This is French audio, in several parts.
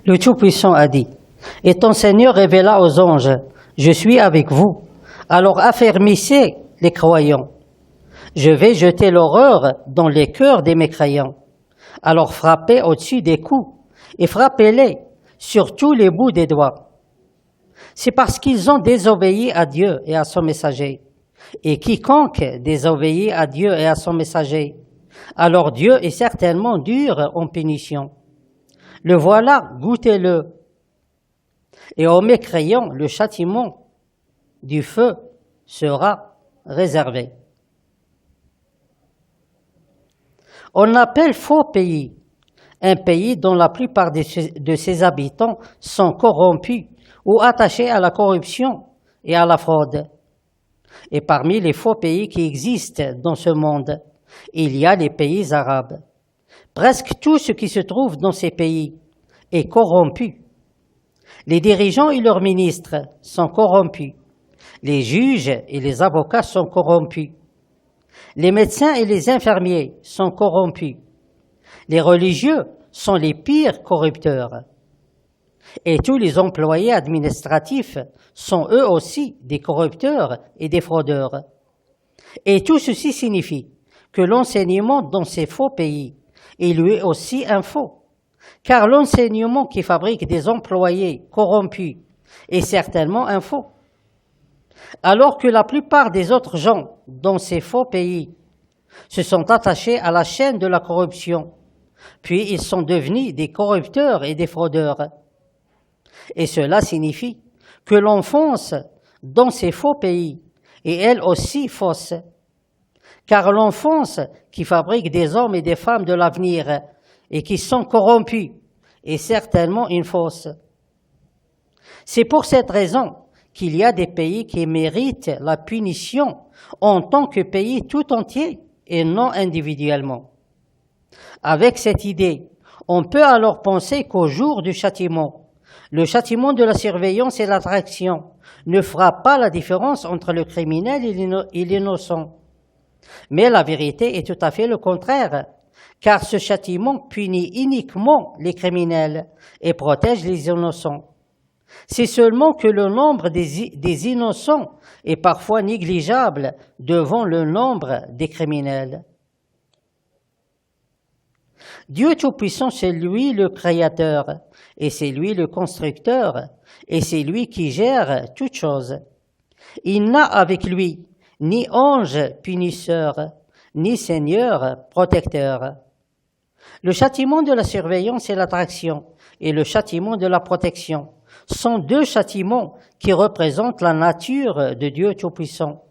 Le Tout-Puissant a dit, « Et ton Seigneur révéla aux anges, « Je suis avec vous, alors affermissez les croyants. Je vais jeter l'horreur dans les cœurs des mécréants. Alors frappez au-dessus des coups et frappez-les sur tous les bouts des doigts. C'est parce qu'ils ont désobéi à Dieu et à son messager. Et quiconque désobéit à Dieu et à son messager, alors Dieu est certainement dur en punition. Le voilà, goûtez-le. Et aux mécréants, le châtiment du feu sera réservé. » On appelle faux pays un pays dont la plupart de ses habitants sont corrompus ou attachés à la corruption et à la fraude. Et parmi les faux pays qui existent dans ce monde, il y a les pays arabes. Presque tout ce qui se trouve dans ces pays est corrompu. Les dirigeants et leurs ministres sont corrompus. Les juges et les avocats sont corrompus. Les médecins et les infirmiers sont corrompus. Les religieux sont les pires corrupteurs. Et tous les employés administratifs sont eux aussi des corrupteurs et des fraudeurs. Et tout ceci signifie que l'enseignement dans ces faux pays est lui aussi un faux, car l'enseignement qui fabrique des employés corrompus est certainement un faux. Alors que la plupart des autres gens dans ces faux pays se sont attachés à la chaîne de la corruption, puis ils sont devenus des corrupteurs et des fraudeurs. Et cela signifie que l'enfance dans ces faux pays est elle aussi fausse, car l'enfance qui fabrique des hommes et des femmes de l'avenir et qui sont corrompus est certainement une fausse. C'est pour cette raison qu'il y a des pays qui méritent la punition en tant que pays tout entier et non individuellement. Avec cette idée, on peut alors penser qu'au jour du châtiment, le châtiment de la surveillance et l'attraction ne fera pas la différence entre le criminel et l'innocent. Mais la vérité est tout à fait le contraire, car ce châtiment punit uniquement les criminels et protège les innocents. C'est seulement que le nombre des innocents est parfois négligeable devant le nombre des criminels. Dieu Tout-Puissant, c'est lui le Créateur, et c'est lui le Constructeur, et c'est lui qui gère toutes choses. Il n'a avec lui ni ange punisseur, ni Seigneur protecteur. Le châtiment de la surveillance et l'attraction, et le châtiment de la protection, sont deux châtiments qui représentent la nature de Dieu Tout-Puissant,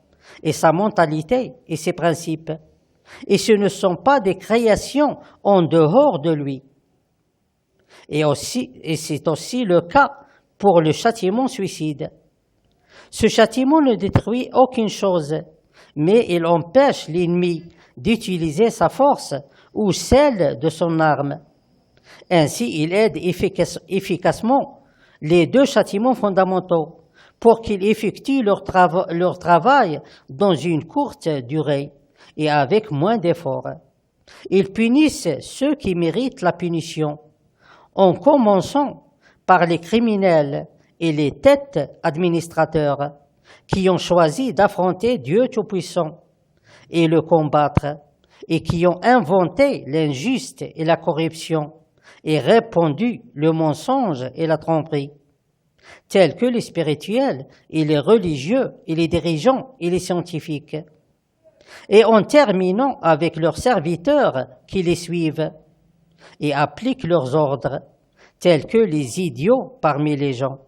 et sa mentalité et ses principes. Et ce ne sont pas des créations en dehors de lui. Et c'est aussi le cas pour le châtiment suicide. Ce châtiment ne détruit aucune chose, mais il empêche l'ennemi d'utiliser sa force ou celle de son arme. Ainsi, il aide efficacement les deux châtiments fondamentaux pour qu'ils effectuent leur travail dans une courte durée et avec moins d'efforts. Ils punissent ceux qui méritent la punition, en commençant par les criminels et les têtes administrateurs qui ont choisi d'affronter Dieu Tout-Puissant et le combattre, et qui ont inventé l'injuste et la corruption et répandu le mensonge et la tromperie, tels que les spirituels et les religieux et les dirigeants et les scientifiques, et en terminant avec leurs serviteurs qui les suivent et appliquent leurs ordres, tels que les idiots parmi les gens.